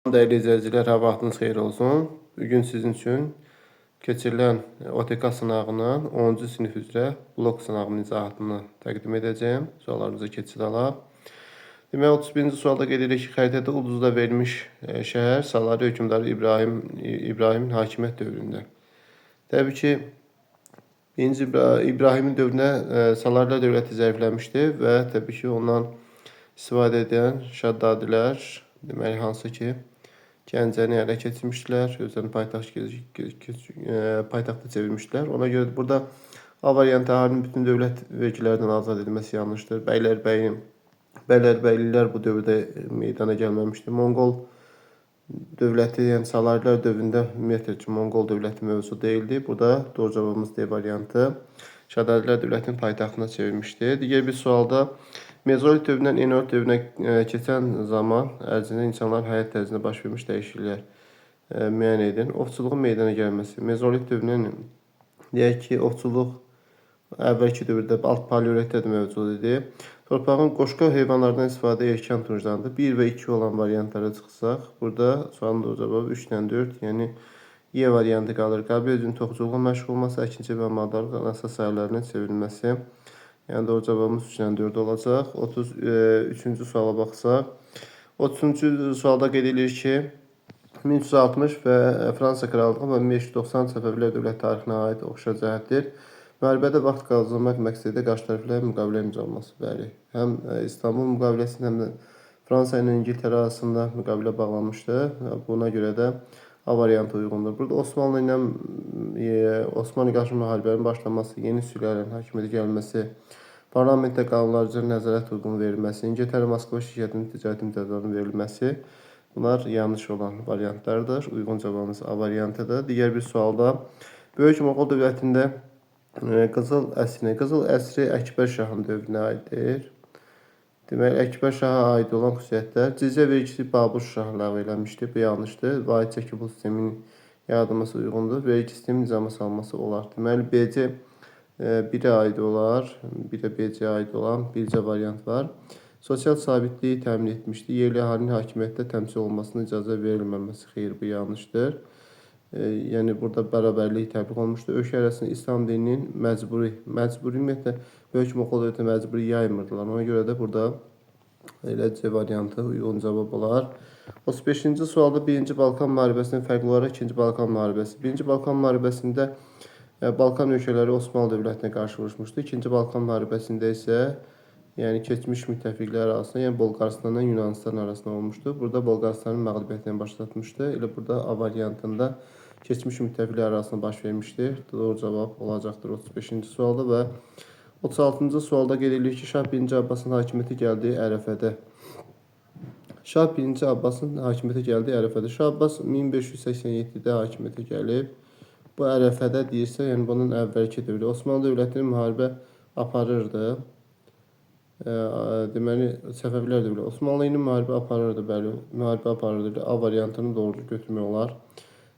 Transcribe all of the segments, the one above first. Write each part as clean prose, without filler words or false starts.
Değerli izleyiciler, vaxtınız xeyir olsun. Bugün sizin için keçirilən OTK sınavının 10-cu sinif üzrə blok sınavının izahatını təqdim edəcəyim. Suallarımıza keçid alaq. Demək, 31-ci sualda qeyd edirik ki, xəritədə ulduzda verilmiş şəhər Salari hökmdarı İbrahimin hakimiyyət dövründə. Təbii ki, birinci İbrahimin dövründə Salarilər dövləti zəifləmişdi və təbii ki, ondan istifadə edən Şəddadilər, deməli, hansı ki, Gəncəni ələ keçirmişdilər, özlərini paytaxta çevirmişdilər. Ona görə burada A variantı əhalinin bütün dövlət vergilərindən azad edilməsi yanlışdır. Bəylərbəylilər bu dövrdə meydana gəlməmişdir. Monqol dövləti, yəni Salarilər dövründə ümumiyyətlə ki, Monqol dövləti mövzu deyildi. Burada doğru cavabımız D variantı. Şəddadilər dövlətinin paytaxtına çevirmişdi. Digər bir sualda Mezolit dövründən Eneolit dövrünə keçən zaman ərzində insanların həyat tərzində baş vermiş dəyişikliklər müəyyən edin. Ovçuluğun meydana gəlməsi. Mezolit dövründən deyək ki, ovçuluq əvvəlki dövrdə alt paleolitdə də mövcud idi. Torpağın qoşqa heyvanlardan istifadə erkən tuncdandır. 1 və 2 olan variantlara çıxsaq, burada sualın doğru cavabı 3-dən 4, yəni E variantı qalır. Qəbil özünün toxuculuğuna məşğul olması, əkinçi və maldarlıq əsas sahələrinə çevrilməsi. Yəni doğru cavabımız 3-dən 4 olacaq. 33-cü suala baxsaq. 33-cü sualda qeyd edilir ki, 1360 və Fransa Krallığı və 1590 Səfəvilər dövlət tarixinə aid oxşar cəhətdir. Müharibədə vaxt qazanmaq məqsədilə qarşı tərəflər müqavilə imzalanması. Bəli, həm İstanbul müqaviləsində, həm də Fransa ilə İngiltərə arasında müqavilə bağlanmışdı. Buna görə də A variantı uyğundur. Burada Osmanlı qarşı müharibənin başlaması, yeni sülalənin hakimiyyətə gəlməsi, parlamentdə qanunlarca nəzarət uyğun verilməsi, İngiltərə Moskva şirkətinin ticarət imtiyazlarının verilməsi, bunlar yanlış olan variantlardır. Uyğun cavabımız A variantıdır. Digər bir sualda Böyük Moğol dövlətində Qızıl əsri Əkbər şahın dövrünə aiddir. Deməli, Əkbər şaha aid olan xüsusiyyətlər cizyə vergisi Babur şah ləğv eləmişdir. Bu yanlışdır. Vahid çəki pul sisteminin yaradılması uyğundur. Vergi sistemi nizama salınması olar. Deməli, BC 1-ə aid olar, bir də BC-yə aid olan bircə variant var. Sosial sabitliyi təmin etmişdir. Yerli əhalinin hakimiyyətdə təmsil olunmasına icazə verilməməsi. Xeyr, bu yanlışdır. Yəni, burada bərabərlik təbliğ olmuşdur. Ölkə arasında İslam dininin məcburi ümumiyyətlə, Böyük Moğol dövləti məcburi yaymırdılar. Ona görə də burada elə C variantı uyğun cavab olar. 35-ci sualda 1-ci Balkan müharibəsindən fərqli olaraq 2-ci Balkan müharibəsi. 1-ci Balkan müharibəsində Balkan ölkələri Osmanlı dövlətinə qarşı vuruşmuşdu. 2-ci Balkan müharibəsində isə yəni keçmiş müttəfiqlər arasında, yəni Bolqarıstanla Yunanistan arasında olmuşdu. Burada Bolqarıstanın məğlubiyyətindən başlatmışdı. Elə burada A variantında keçmiş müttəfiqlər arasında baş vermişdir. Doğru cavab olacaqdır 35-ci sualda və 36-cı sualda qeyd edilir ki, Şah 1-ci Abbasın hakimiyyətə gəldiyi ərəfədə. Şah 1-ci Abbasın hakimiyyətə gəldiyi ərəfədə. Şah Abbas 1587-də hakimiyyətə gəlib. Bu ərəfədə deyirsə, yəni bunun əvvəlki dövrü. Osmanlı dövlətinin müharibə aparırdı. Deməli, Səfəvilər dövləti Osmanlı ilə müharibə aparırdı, bəli, müharibə aparırdı. A variantını doğru götürmək olar.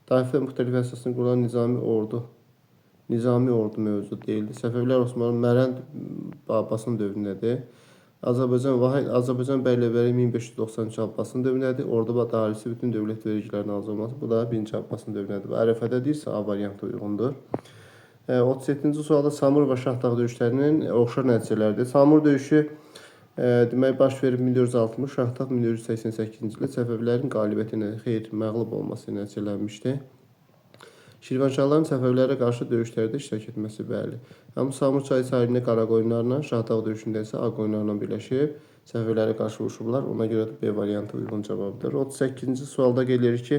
Daifə müxtəlif əsasını qurulan nizami ordu mövcud deyildi. Səfəvilər Osmanlı Mərənd Abbasın dövründədir. Azərbaycan bəylərbəyi 1593 Abbasın dövründədir. Ordu dairəsi bütün dövlət vergilərini alacaq olması. Bu da 1-ci Abbasın dövründədir. Bu ərəfədə deyirsə A variantı uyğundur. 37-ci sualda Samur və Şahdağ döyüşlərinin oxşar nəticələridir. Samur döyüşü demək baş verib 1460, Şahdağ 1488-ci ildə Səfəvilərin qalibiyyəti ilə xeyr, məğlub olması nəticələnmişdi. Şirvanşahların Səfəvilərə qarşı döyüşlərdə iştirak etməsi bəli. Həm Samur çayı sahilində Qara qoyunlarla, Şahdağ döyüşündə isə Ağ qoyunlarla birləşib Səfəvilərə qarşı vuruşublar. Ona görə də B variantı uyğun cavabdır. 38-ci sualda qeyd edilir ki,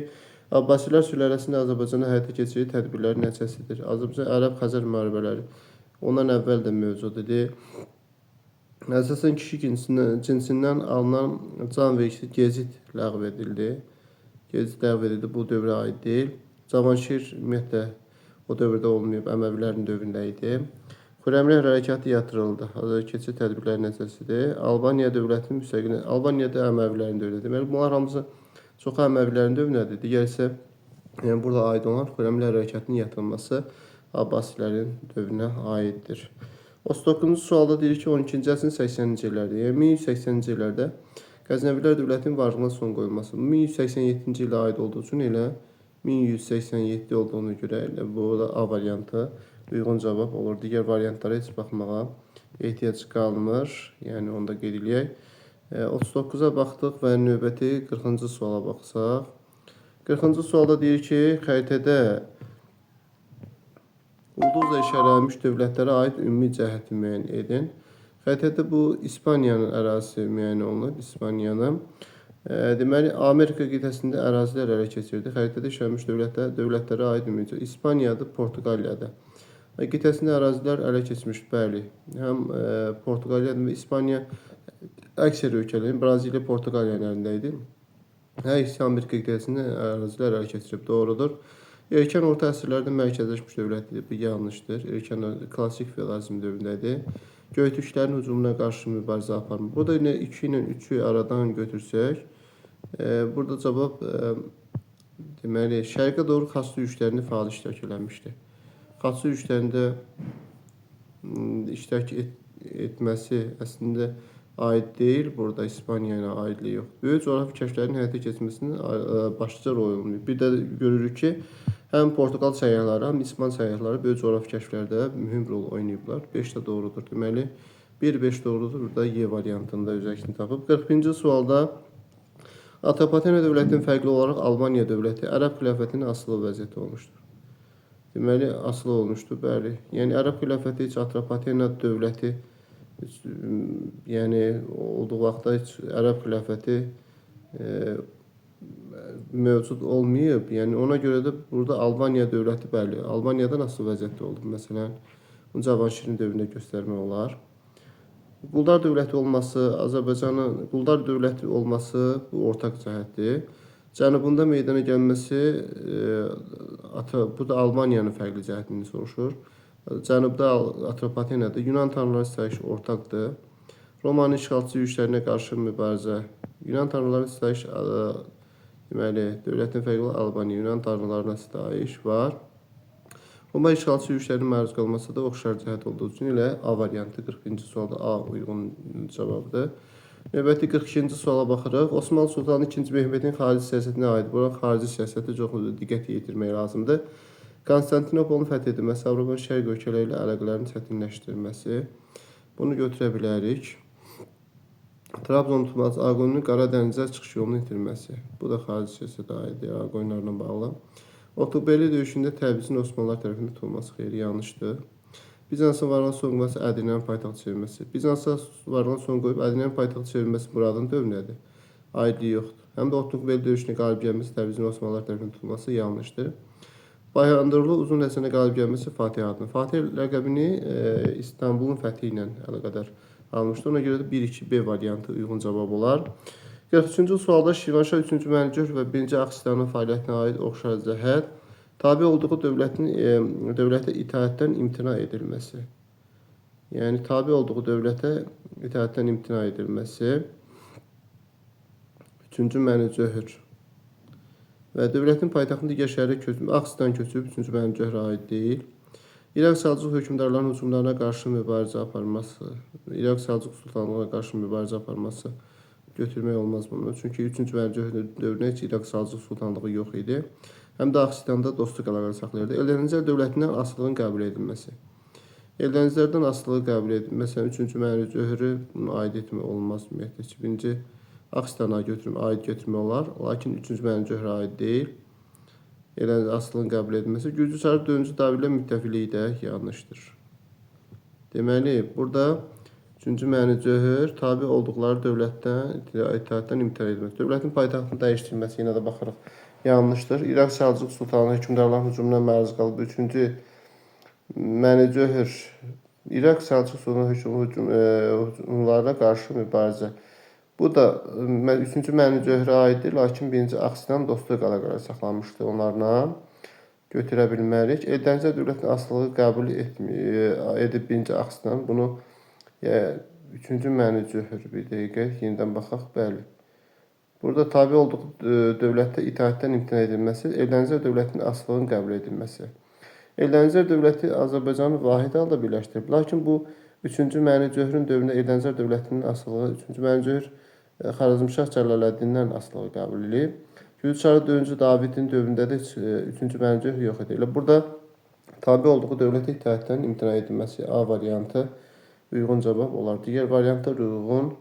Abbasilər sülaləsində Azərbaycana həyata keçirdiyi tədbirlərin nəticəsidir. Azərbaycan Ərəb-Xəzər müharibələri ondan əvvəl də mövcud idi. Əsasən kişi cinsindən alınan can vergisi Gezid ləğv edildi. Gezid ləğv edildi, bu dövrə aid deyil. Cavanşir ümumiyyətlə o dövrdə olmayıb, Əməvilərin dövründə idi. Xürrəmlər hərəkatı yatırıldı. Keçid tədbirlərin nəticəsidir. Albaniya dövlətinin müstəqilliyi, Albaniya da Əməvilərin dövründə. Deməli, bunlar hamısı çox Əməvilərin dövründədir. Digər isə yəni burada aid olan Xürrəmlər hərəkatının yatırılması Abbasilərin dövrünə aiddir. 39-cu sualda deyir ki, 12-ci əsrin 80-ci illərdə, yəni 1180-ci illərdə Qəznəvilər dövlətinin varlığına son qoyulması. 1187-ci ilə aid olduğu üçün elə 1187 olduğuna görə elə bu da A variantı uyğun cavab olur. Digər variantlara heç baxmağa ehtiyac qalmır. Yəni onu da qeyd edək. 39-a baxdıq və növbəti 40-cı suala baxsaq. 40-cı sualda deyir ki, xəritədə ulduzla işarələnmiş dövlətlərə aid ümumi cəhəti müəyyən edin. Xəritədə bu İspaniyanın ərazisi müəyyən olunub. İspaniyanın. Deməli, Amerika qitəsində ərazilər ələ keçirdi. Xəritədə işarələnmiş dövlətlərə aid ümumi cəhət. İspaniyadır, Portuqaliyadır. Qitəsində ərazilər ələ keçmiş, bəli. Həm Portuqaliyadır və İspaniya əksər ölkələrin, Braziliya, Portuqaliyanın əlində idi. Hər ikisi Amerika qitəsində ərazilər ələ keçirib, doğrudur. Erkən orta əsrlərdə mərkəzləşmiş dövlət idi, bu yanlışdır. Erkən klassik feodalizm dövründədir. Göytürklərin hücumuna qarşı mübarizə aparmaq. Burada 2 ilə 3-ü aradan götürsək, burada cavab deməli, şərqə doğru Xaçlı yürüşlərində fəal iştirak eləmişdi. Xaçlı yürüşlərində iştirak etməsi əslində aid deyil, burada İspaniya ilə aidliyi yoxdur. Böyük coğrafi kəşflərin həyata keçməsində başlıca rol oynayır. Bir də görürük ki, həm Portuqal səyyahları, həm İspan səyyahları böyük coğrafi kəşflərdə mühüm rol oynayıblar. 5 də doğrudur. Deməli, 1-5 doğrudur. Burada Y variantında öz əksini tapıb. 40-cı sualda Atropatena dövlətinin fərqli olaraq Albaniya dövləti Ərəb xilafətinin asılı vəziyyəti olmuşdur. Deməli, asılı olmuşdur, bəli. Yəni, Ərəb xilafəti heç Atropatena dövləti yəni, olduğu vaxtda heç Ərəb xilafəti mövcud olmayıb. Yəni, ona görə də burada Albaniya dövləti, bəli, Albaniyadan asılı vəziyyətdə oldu. Məsələn, Cavanşirin dövründə göstərmək olar. Quldar dövləti olması, Azərbaycanın quldar dövləti olması bu ortaq cəhətdir. Cənubunda meydana gəlməsi, bu da Albaniyanın fərqli cəhətini soruşur. Cənubda Atropatenadır. Yunan tanrıları sitayişi ortaqdır. Romanın işğalçı yürüşlərinə qarşı mübarizə. Yunan tanrılarının sitayiş, deməli, dövlətin fərqli Albaniya, Yunan tanrılarına sitayiş var. Roma işğalçı yürüşlərinin məruz qalması da oxşar cəhət olduğu üçün elə A variantı 40-cı sualda A uyğun cavabdır. Növbəti 42-ci suala baxırıq. Osmanlı Sultanı II Mehmetin xarici siyasətinə aid. Bura xarici siyasətə çox diqqət yetirmək lazımdır. Konstantinopolun fəth edilməsi, Avropanın şərq ölkələri ilə əlaqələrin çətinləşdirilməsi. Bunu götürə bilərik. Trabzon tutulması, Ağqoyunlu Qara Dənizə çıxış yolunu itirməsi. Bu da xarici siyasətə aiddir, Ağqoyunlarla bağlı. Otuqbeli döyüşündə Təbrizin Osmanlılar tərəfindən tutulması xeyli yanlışdır. Bizansın varlığına son qoyulması, Ədirnənin paytaxt çevrilməsi. Bizansa varlığına son qoyub Ədirnənin paytaxt çevrilməsi muradın dövründədir. Aidliyi yoxdur. Həm də Otuqbeli döyüşünə qalib gəlməsi, Təbrizin Osmanlılar tərəfindən tutulması yanlışdır. Bayandırlı Uzun Həsənə qalib gəlməsi Fatih adını. Fatih ləqəbini İstanbulun fəthi ilə əlaqədar almışdır. Ona görə də 1-2-B variantı uyğun cavab olar. 43-cü sualda Şirvanşah 3-cü Mənücöh və 1-ci Axsitanın fəaliyyətinə aid oxşar cəhət tabe olduğu dövlətə itaətdən imtina edilməsi. Yəni, tabe olduğu dövlətə itaətdən imtina edilməsi. 3-cü Mənücöhür. Və dövlətin paytaxtının digər şəhərə köçüb, Axsitan köçüb 3-cü Mənücöhrə aid deyil. İraq Səlcuq hökmdarlarının hücumlarına qarşı mübarizə aparması. İraq Səlcuq sultanlığına qarşı mübarizə aparması götürmək olmaz bunu. Çünki 3-cü Mənücöhr dövründə heç İraq Səlcuq sultanlığı yox idi. Həm də Axsitanda dostluq əlaqələri saxlayırdı. Eldənizlər dövlətindən asılılığın qəbul edilməsi. Eldənizlərdən asılılığı qəbul edilməsi. Məsələn, 3-cü Mənücöhrü bunu aid etmək olmaz ümumiyyətlə. 2-ci Axsitana aid götürmək olar. Lakin 3-cü Mənücöhrə aid deyil. Asılılığın qəbul edilməsi. Gürcü Çarı 4-cü Davirlə müttəfiqliyi də yanlışdır. Deməli, burada 3-cü Mənücöhr tabe olduqları dövlətdən itaətdən imtina edilməsi. Dövlətin paytaxtını dəyişdirilməsi yenə də baxırıq. Yanlışdır. İraq Səlcuq sultanı hökmdarların hücumuna məruz qalıb. 3-cü Mənücöhr İraq Səlcuq sultanı hücumlarına qarşı mübarizə. Bu da 3-cü Mənücöhrə aiddir, lakin 1-ci Axsitan dostluq əlaqələri saxlanmışdı onlarla. Götürə bilmərik. Eldənizlər dövlətinin asılılığı qəbul edib 1-ci Axsitan. Bunu 3-cü Mənücöhr bir dəqiqə yenidən baxaq. Bəli. Burada tabe olduğu dövlətdə itaətdən imtina edilməsi, Eldənizlər dövlətinin asılılığın qəbul edilməsi. Eldənizlər dövləti Azərbaycanı vahid halda birləşdirib. Lakin bu 3-cü Mənücöhrün dövründə Eldənizlər dövlətinin asılılığı, 3-cü Mənücöhr Xarəzmşah Cəlaləddin'dən asılığı qəbul edilib. Gürcü çarı 4-cü Davidin dövründə də 3-cü mərcəh yox idi. Elə burada tabe olduğu dövlətə itaətdən imtina edilməsi A variantı uyğun cavab olar. Digər variantlar uyğun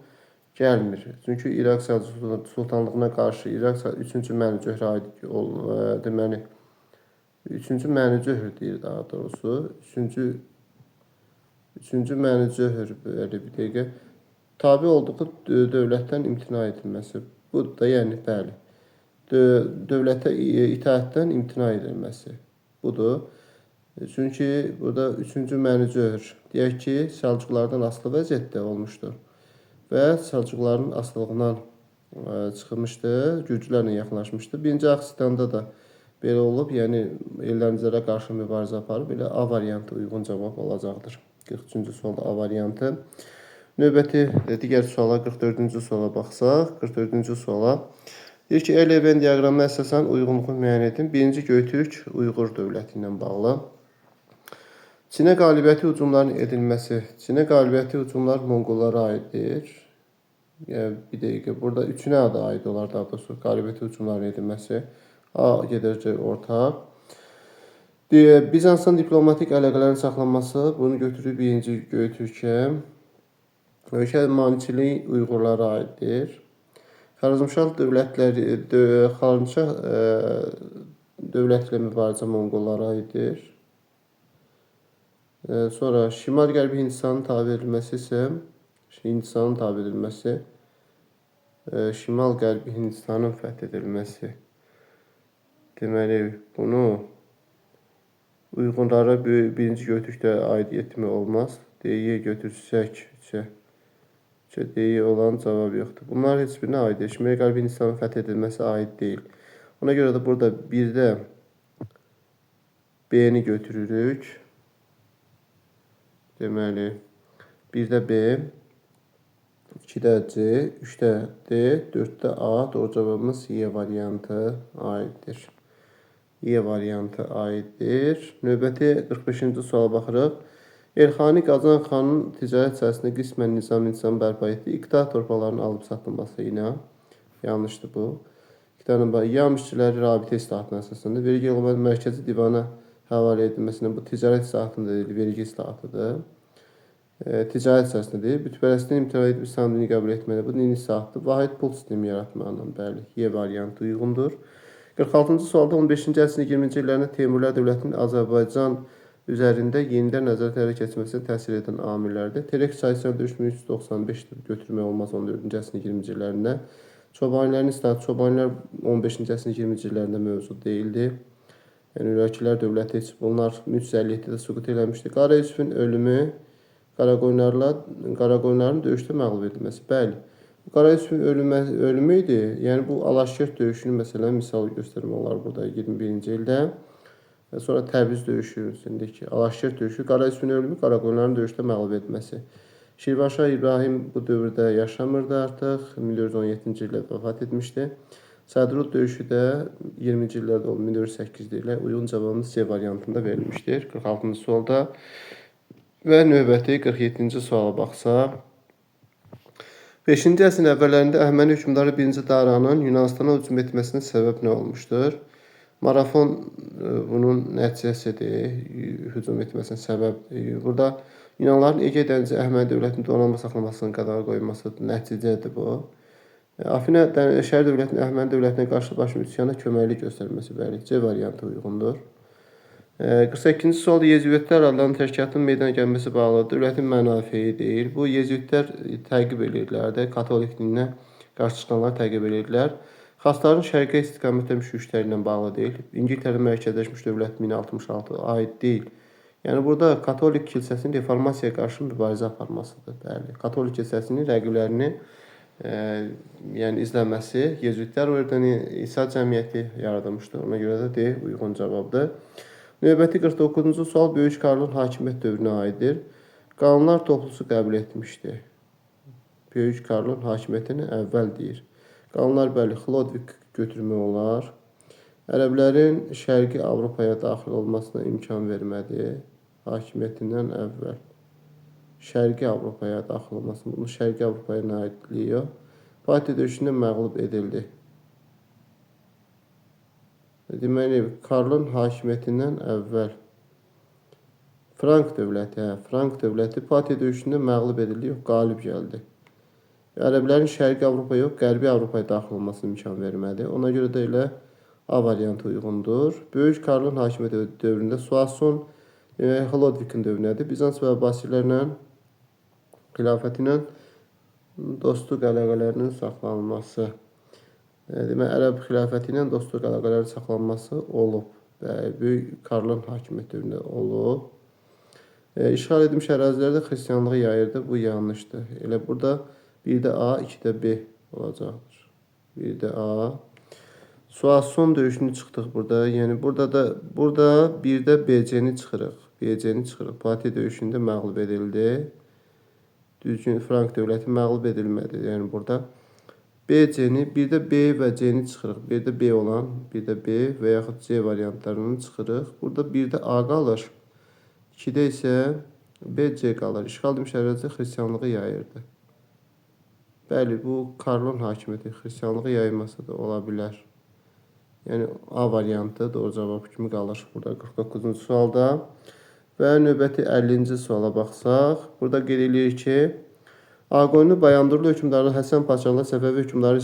gəlmir. Çünki İraq Səlcuq Sultanlığına qarşı İraq 3-cü mərcəhə aid deməli 3-cü mərcəh deyir daha doğrusu. 3-cü mərcəh belə bir dəqiqə tabe olduğu dövlətdən imtina edilməsi. Bu da yəni bəli. Dövlətə itaətdən imtina edilməsi. Budur. Çünki burada 3-cü mərcəh deyək ki, Səlcuqlardan asılı vəziyyətdə olmuşdur və Səlcuqların asılılığından çıxmışdır, Gürcülərlə yaxınlaşmışdır. Birinci Axsitanda da belə olub, yəni Elləniclərə qarşı mübarizə aparıb, belə A variantı uyğun cavab olacaqdır. 43-cü sualda A variantı. Növbəti digər suala 44-cü suala baxsaq, 44-cü suala deyir ki, El-Evren diaqramına əsasən uyğunluğu müəyyən edin. Birinci Göytürk Uyğur dövləti ilə bağlı. Çinə qalibiyyəti hücumların edilməsi. Çinə qalibiyyəti hücumlar Monqollara aiddir. Bir dəqiqə, burada üçünə də aid olar daha doğrusu qalibiyyəti hücumların edilməsi. A gedəcək ortaq. Bizansın diplomatik əlaqələrin saxlanması, bunu götürür birinci Göytürkə. Ölkə maneçiliyi Uyğurlara aiddir. Xarəzmşah dövlətlə mübarizə Monqollara aiddir. Sonra Şimal-Qərbi Hindistanın tabe edilməsi isə Şimal-Qərbi Hindistanın fəth edilməsi. Deməli, bunu Uyğurlara birinci Göytürkdə aid etmək olmaz. D'yi götürsək, D'yi olan cavab yoxdur. Bunlar heç birinə aid deyil. Şimal-Qərbi Hindistanın fəth edilməsi aid deyil. Ona görə də burada birdə B-ni götürürük. Deməli, 1-də B, 2-də C, 3-də D, 4-də A. Doğru cavabımız Y variantı aiddir. Y variantı aiddir. Növbəti 45-ci suala baxırıq. Elxani Qazan xanın ticarət sahəsində qismən nizam bərpa etdi. İqta torpaqlarının alıb satılması ilə. Yanlışdır bu. Yam işçiləri rabitə islahatına əsasında vergi yoxlama mərkəzi divana həvalə edilməsində bu ticarət islahatında deyil, vergi islahatıdır. Ticarət sahəsində deyil. Bütpərəstliyin imtina edib İslam dini qəbul etməli. Bu dini islahatdır. Vahid pul sistemi yaratmaqla bəli. Y variantı uyğundur. 46-cı sualda 15-ci əsrin 20-ci illərində Teymurilər dövlətinin Azərbaycan üzərində yenidən nəzarət ələ keçməsinə təsir edən amillərdir. Terek sayısına 3395-dir. Götürmək olmaz 14-cü əsrin 20-ci illərində. Çobanlərin islahatı, çobanlar 15-ci əsrin 20-ci illərində mövcud deyildi. Yəni, Ürəkilər dövləti heç bunlar 1357-də süqut eləmişdi. Qara Yusifin ölümü Qaraqoyunların döyüşdə məğlub edilməsi. Bəli, Qara Yusifin ölümü idi. Yəni, bu Alaşkert döyüşünü məsələn misal göstərmək olar burada 21-ci ildə. Sonra Təbriz döyüşündəki Alaşkert döyüşü, Qara Yusifin ölümü, Qaraqoyunların döyüşdə məğlub edilməsi. Şirvanşah İbrahim bu dövrdə yaşamırdı artıq. 1417-ci ildə vəfat etmişdi. Sədrud döyüşü də 20-ci illərdə olub, 1408-ci ilə uyğun cavabımız C variantında verilmişdir. 46-cı sualda və növbəti 47-ci suala baxsaq. 5-ci əsrin əvvəllərində Əhəməni hökmdarı 1-ci Daranın Yunanistana hücum etməsinə səbəb nə olmuşdur? Marafon bunun nəticəsidir, hücum etməsinə səbəbdir. Burada Yunanların Ege dənizi Əhəməni dövlətinin donanma saxlamasının qadağa qoyulması nəticədir bu. Afina şəhər dövlətinin Əhəməni dövlətinə qarşı başlı üsyana köməklik göstərməsi bəli, C variantı uyğundur. 48-ci sualda Yezuitlər adlanan tərkatın meydana gəlməsi bağlı dövlətin mənafeyi deyil. Bu Yezuitlər təqib edirlər də, katolik dininə qarşı çıxanlar təqib edirlər. Xasların şərqə istiqamətə müşrikləri ilə bağlı deyil. İngiltərə mərkəzləşmiş dövlət 1066 aid deyil. Yəni, burada katolik kilsəsinin reformasiyaya qarşı mübarizə aparmasıdır. Bəli, katolik kilsəsinin rəqiblərini yəni izləməsi Yezuitlər ordeni İsa cəmiyyəti yaradılmışdır. Ona görə də D uyğun cavabdır. Növbəti 49-cu sual Böyük Karlın hakimiyyət dövrünə aiddir. Qanunlar toplusu qəbul etmişdi. Böyük Karlın hakimiyyətini əvvəl deyir. Qanunlar bəli, Xlodvig götürmək olar. Ərəblərin Şərqi Avropaya daxil olmasına imkan vermədi. Hakimiyyətindən əvvəl. Şərqi Avropaya daxil olmasına, bunu Şərqi Avropaya nə aidliyor? Fatih döyüşündə məğlub edildi. Deməli, Karlın hakimiyyətindən əvvəl Frank dövləti, Frank dövləti Fatih döyüşündə məğlub edildi, yox, qalib gəldi. Ərəblərin Şərqi Avropa yox, Qərbi Avropaya daxil olmasına imkan vermədi. Ona görə də elə A variantı uyğundur. Böyük Karlın hakimiyyəti dövründə Suason Xlodvikin dövrünədir. Bizans və Abbasilərlə xilafəti ilə dostluq əlaqələrinin saxlanılması. Demək, Ərəb xilafəti ilə dostluq əlaqələrin saxlanması olub. Böyük Karlın hakimiyyəti dövründə olub. İşğal edilmiş ərazilərdə xristianlığı yayırdı. Bu yanlışdır. Elə burada 1-də A, 2-də B olacaqdır. 1-də A. Suason döyüşünü çıxdıq burada. Yəni burada 1-də BC-ni çıxırıq. BC-ni çıxırıq. Fatih döyüşündə məğlub edildi. Düzgün Frank dövləti məğlub edilmədi. Yəni burada BC-ni, 1-də B və C-ni çıxırıq. 1-də B olan, 1-də B və yaxud C variantlarını çıxırıq. Burada 1-də A qalır. 2-də isə B, C qalır. İşğal edilmiş ərazidə xristianlığı yayırdı. Bəli, bu Karlın hakimiyyəti xristianlığı yayılması da ola bilər. Yəni A variantı doğru cavab kimi qalır burada 49-cu sualda. Və növbəti 50-ci suala baxsaq, burada qeyd edirik ki, Ağqoyunlu Bayandurlu hökmdarı Həsən Paşalı Səfəvi hökmdarı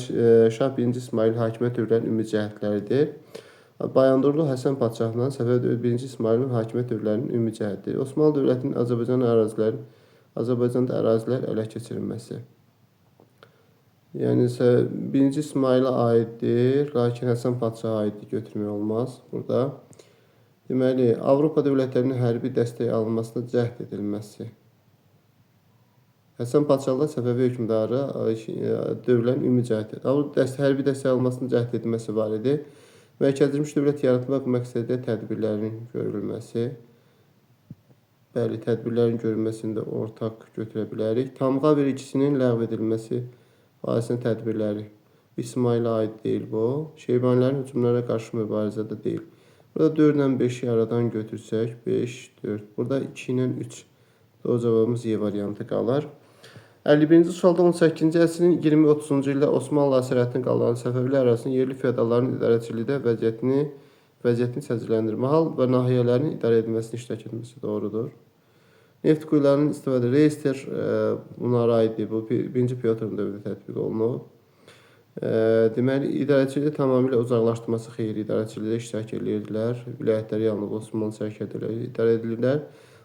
Şah 1. İsmail hakimiyyət dövrlərinin ümumi cəhətləridir. Bayandurlu Həsən Paşalı'ndan Səfəvi 1. İsmailin hakimiyyət dövrlərinin ümumi cəhətdir. Osmanlı dövlətinin Azərbaycanda ərazilər ələ keçirilməsi. Yəni 1. İsmailə aiddir, lakin Həsən Paşaya aiddir, götürmək olmaz burada. Deməli, Avropa dövlətlərinin hərbi dəstək alınmasına cəhd edilməsi. Həsən Paşalı Səfəvi hökmdarı dövlənin ümumi cəhəti. Hərbi dəstək alınmasının cəhd edilməsi var idi. Mərkəzləşmiş dövlət yaratmaq məqsədilə tədbirlərin görülməsi. Bəli, tədbirlərin görülməsində ortaq götürə bilərik. Tamğa vergisinin ləğv edilməsi barəsində tədbirləri. İsmailə aid deyil bu. Şeybanilərin hücumlara qarşı mübarizədə deyil. Burada 4 ilə 5-i aradan götürsək, 5, 4. Burada 2 ilə 3. Doğru cavabımız Y variantı qalır. 51-ci sualda 18-ci əsrin 20-30-cu ildə Osmanlı əsarətinin qalan Səfəvilər arasında yerli feodalların idarəçilikdə vəziyyətini səciрлəndirmə, hal və nahiyələrin idarə edilməsini iştirak etməsi doğrudur. Neft quyularının istifadə reyestr bunlara aiddir. Bu 1-ci Pyotrun dövründə tətbiq olunub. Deməli, idarəçilikdə tamamilə uzaqlaşdırması xeyri idarəçilikdə iştirak edirdilər. Vilayətləri yalnız Osmanlı sərkərdələri idarə edirlər.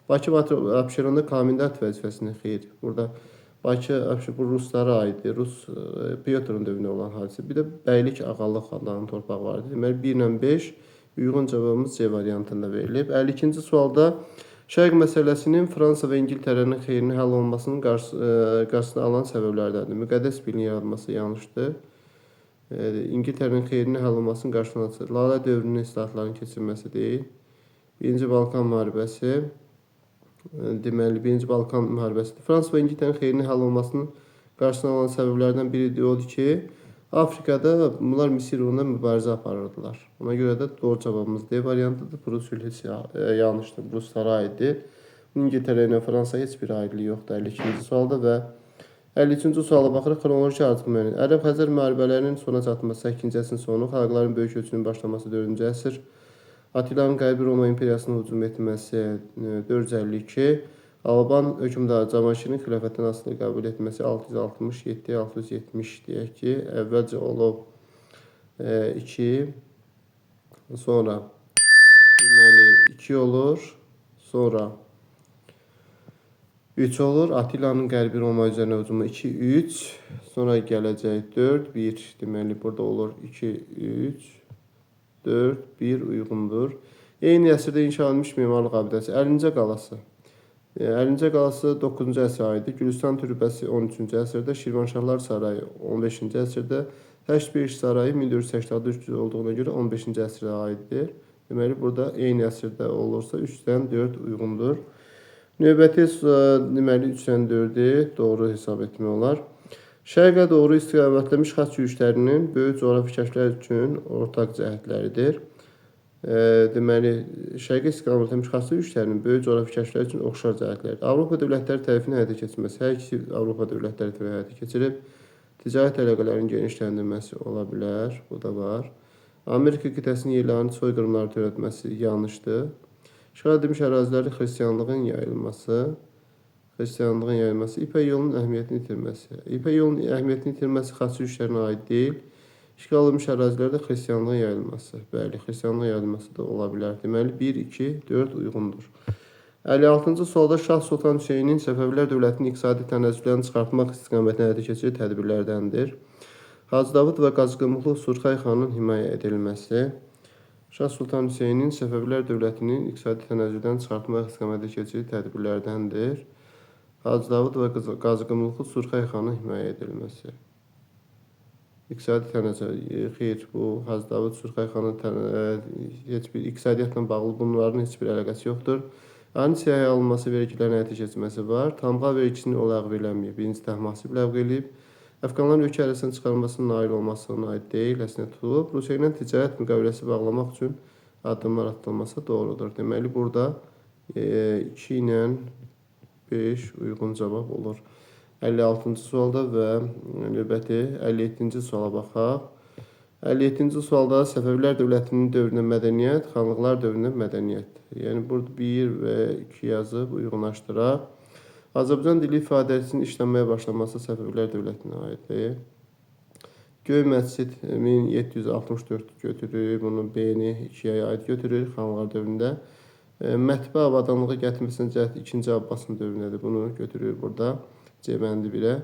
Bakı Abşeronda komendant vəzifəsini xeyir. Burada Bakı bu ruslara aiddir. Rus Pyotrun dövründə olan hadisə. Bir də bəylik ağalıq adlanan torpaq var idi. Deməli 1 ilə 5 uyğun cavabımız C variantında verilib. 52-ci sualda Şərq məsələsinin Fransa və İngiltərənin xeyrinə həll olunmasının qarşısını alan səbəblərdəndir. Müqəddəs birliyin yaradılması yanlışdır. İngiltərənin xeyrinə həll olunmasının qarşısını alır. Lalə dövrünün islahatların keçirilməsi deyil. 1-ci Balkan müharibəsi. Deməli, 1-ci Balkan müharibəsidir. Fransa və İngiltərənin xeyrinə həll olmasının qarşısına alan səbəblərdən biri odur ki, Afrikada bunlar Misir uğrunda mübarizə aparırdılar. Ona görə də doğru cavabımız D variantıdır. Bu sülhü yanlışdır. Ruslara aiddir. İngiltərə ilə Fransa heç bir aidliyi yoxdur 52-ci sualda və 53-cü suala baxırıq. Xronoloji artıq müəyyən. Ərəb-Xəzər müharibələrinin sona çatması 8-ci əsrin sonu, xalqların böyük köçünün başlaması 4-cü əsr. Attilanın Qərbi Roma imperiyasına hücum etməsi 452, Alban hökmdarı Cavanşirin xilafətdən asılı qəbul etməsi 667-670 deyək ki, əvvəlcə olub 2, sonra deməli 2 olur, sonra 3 olur. Attilanın Qərbi Roma üzərinə hücumu 2, 3, sonra gələcək 4, 1, deməli burada olur 2, 3, 4, 1 uyğundur. Eyni əsrdə inşa edilmiş memarlıq abidəsi. Əlincə qalası. Əlincə qalası 9-cu əsrə aiddir. Gülüstan türbəsi 13-cü əsrdə. Şirvanşahlar sarayı 15-ci əsrdə. Həştbeş sarayı 1483 olduğuna görə 15-ci əsrə aiddir. Deməli, burada eyni əsrdə olursa 3-dən 4 uyğundur. Növbəti deməli 3-dən 4-ü doğru hesab etmək olar. Şərqə doğru istiqamətlənmiş xaç yürüşlərinin böyük coğrafi kəşflər üçün ortaq cəhətləridir. Deməli, şərqə istiqamətlənmiş xaç yürüşlərinin böyük coğrafi kəşflər üçün oxşar cəhətləridir. Avropa dövlətləri tərəfindən həyata keçirilməsi. Hər ikisi Avropa dövlətləri tərəfindən həyata keçirib. Ticarət əlaqələrinin genişləndirilməsi ola bilər. Bu da var. Amerika qitəsinin yerlərini soyqırımları törətməsi yanlışdır. İşğal edilmiş ərazilərin xristianlığın yayılması, İpək yolunun əhəmiyyətini itirməsi. İpək yolunun əhəmiyyətini itirməsi xaçı işlərinə aid deyil. İşğal edilmiş ərazilərdə xristianlığın yayılması. Bəli, xristianlığın yayılması da ola bilər. Deməli 1, 2, 4 uyğundur. 56-cı sualda Şah Sultan Hüseynin Səfəvilər dövlətinin iqtisadi tənəzzüllərini çıxartmaq istiqamətində həyata keçirdiyi tədbirlərdəndir. Hacı Davud və Qazqınlıqlı Surxay xanın himayə edilməsi. Şah Sultan Hüseynin Səfəvilər dövlətinin iqtisadi tənəzzüldən çıxartmaq istiqamətində keçirdiyi tədbirlərdəndir. Hacı Davud və Qazqınlıqlı Surxay xanın himayə edilməsi. İqtisadi tənəzzül, xeyr, bu Hacı Davud Surxay xanın heç bir iqtisadiyyatla bağlı bunların heç bir əlaqəsi yoxdur. Ani siyahıya alınması vergilərin həyata keçirilməsi var. Tamğa vergisini o ləğv eləməyib. Birinci Təhmasib ləğv eləyib. Əfqanların ölkə ərazisindən çıxarılmasına nail olmasına aid deyil, əslinə tutulub. Rusiya ilə ticarət müqaviləsi bağlamaq üçün addımlar atılması doğrudur. Deməli, burada 2 ilə 5 uyğun cavab olur. 56-cı sualda və növbəti 57-ci suala baxaq. 57-ci sualda Səfəvilər dövlətinin dövründə mədəniyyət, xanlıqlar dövründə mədəniyyət. Yəni, burada 1 və 2 yazıb uyğunlaşdıraq. Azərbaycan dili ifadəsinin işlənməyə başlaması Səfəvilər dövlətinə aiddir. Göy məscid 1764 götürür, bunu B-ni 2-yə aid götürür xanlıqlar dövründə. Mətbə avadanlığı gətirməsinin cəhət 2-ci Abbasın dövründədir, bunu götürür burada C-bəndi 1-ə.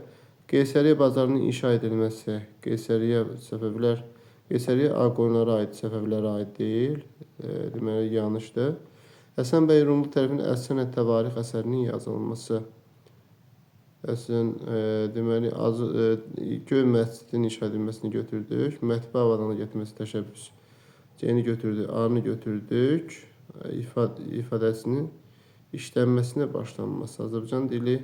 Qeysəriyyə bazarının inşa edilməsi, Qeysəriyyə Ağqoyunlara aid, Səfəvilərə aid deyil, deməli yanlışdır. Həsən bəy Rumlu tərəfindən Əs-Sənət Təvarix əsərinin yazılması. Deməli, Göy məscidin inşa edilməsini götürdük. Mətbə avadanlığı gətirməsi təşəbbüs. C-ni götürdük, A-nı götürdük. İfadəsinin işlənməsinə başlanması. Azərbaycan dili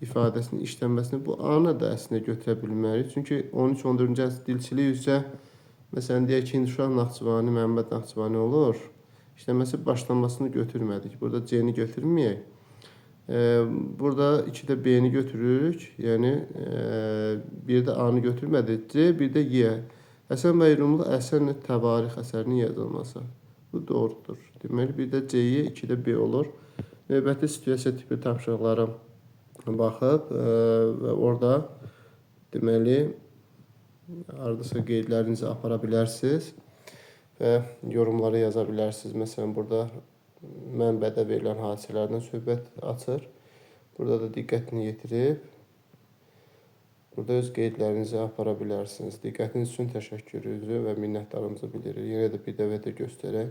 ifadəsinin işlənməsini bu A-nı da əslində götürə bilmərik. Çünki 13-14-cü əsr dilçilik üzrə məsələn, deyək ki, Uşaq Naxçıvani, Məhəmməd Naxçıvani olur. İşləməsi başlanmasını götürmədik. Burada C-ni götürməyək. Burada 2-də B-ni götürürük. Yəni, 1-də A-nı götürmədik. C, 1-də Y. Həsən bəy Rumlu Əs-Sənət Təvarix əsərinin yazılması. Bu doğrudur. Deməli, 1-də C-yi, 2-də B olur. Növbəti situasiya tipi tapşırıqlara baxıb və orada deməli, hardasa qeydlərinizi apara bilərsiniz və yorumları yaza bilərsiniz. Məsələn, burada mənbədə verilən hadisələrdən söhbət açır. Burada da diqqətini yetirib, burada öz qeydlərinizi apara bilərsiniz. Diqqətiniz üçün təşəkkürümüzü və minnətdarlığımızı bildiririk. Yenə də bir dəfə də göstərək.